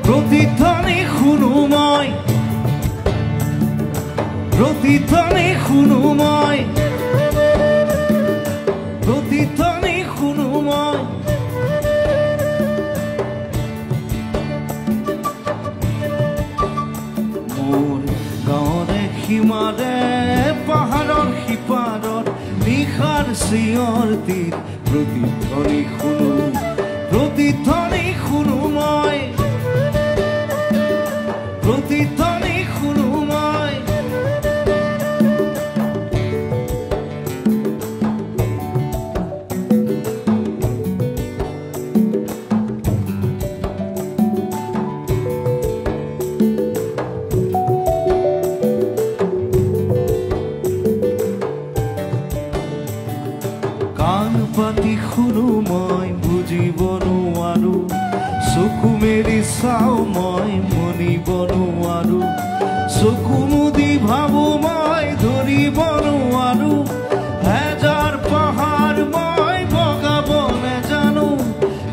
প্ৰতিধ্বনি খুনুময়, প্ৰতিধ্বনি খুনুময়, প্ৰতিধ্বনি খুনুময়। মোৰ গাঁৱৰে সীমাৰে পাহাৰৰ সিপাৰত নিশাৰ চিঞৰ তীৰ প্ৰতিধ্বনি শুনো, প্ৰতিধ্বনি শুনো মই, প্ৰতিধ্বনি শুনো মই। কাণ পাতি শুনো মই বুজিব নোৱাৰো, চকু মেলি চাওঁ মই মনিব নোৱাৰো, চকু মুদি ভাবো মই ধৰিব নোৱাৰো, হেজাৰ পাহাৰ মই বগাব নেজানো,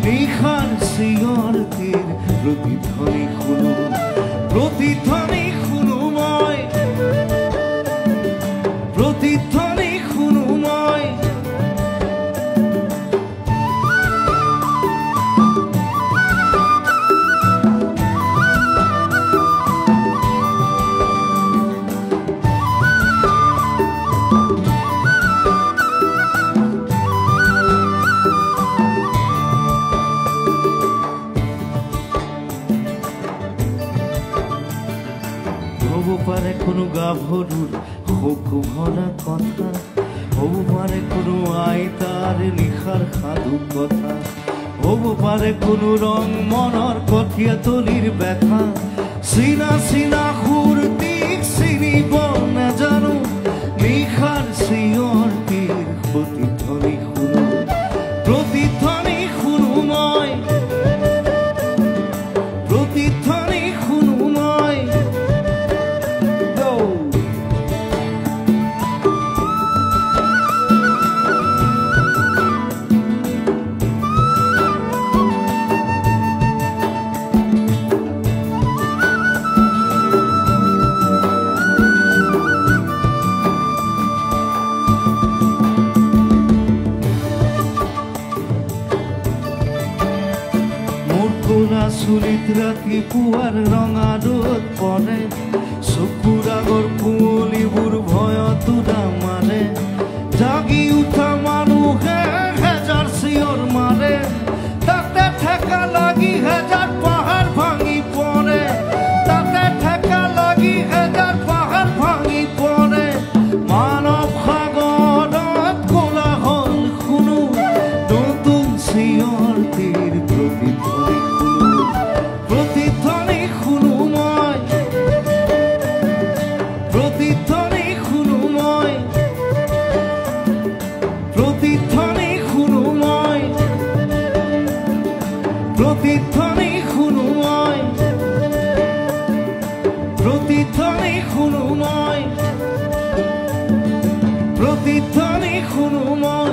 নিশাৰ চিঞৰ তীৰ প্ৰতিধ্বনি শুনো, প্ৰতিধ্বনি শুনো মই, প্ৰতিধ্বনি শুনো মই। হব পাৰে কোনো গাভৰুৰ শোক ভৰা কথা, হব পাৰে কোনো আইতাৰ নিশাৰ সাধু কথা, হব পাৰে কোনো ৰং মনৰ কঠীয়া তলিৰ ব্যথা, চিনা চিনা সুৰটিক চিনিব নাজানো, নিশাৰ চিঞৰ তীৰ প্ৰতিধ্বনি শুনো, প্ৰতিধ্বনি শুনো মই, প্ৰতিধ্বনি শুনো মই। কোলা চুলিত ৰাতিপুৱাৰ ৰঙা ৰ'দ পৰে, চকুৰ আগৰ কুঁৱলীবোৰ ভয়ত উদা মাৰে, জাগি উঠা মানুহে হেজাৰ চিঞৰ মাৰে, তাতে ঠেকা লাগি হেজাৰ পাহাৰ ভাঙি পৰে, তাতে ঠেকা লাগি হেজাৰ পাহাৰ ভাঙি পৰে, মানৱ সাগৰত কোলাহল শুনো, নতুন চিঞৰ তীৰ প্ৰতিধ্বনি, প্ৰতিধ্বনি শুনো মই, প্ৰতিধ্বনি শুনো মই, প্ৰতিধ্বনি শুনো মই, প্ৰতিধ্বনি শুনো মই, প্ৰতিধ্বনি শুনো মই, প্ৰতিধ্বনি শুনো মই।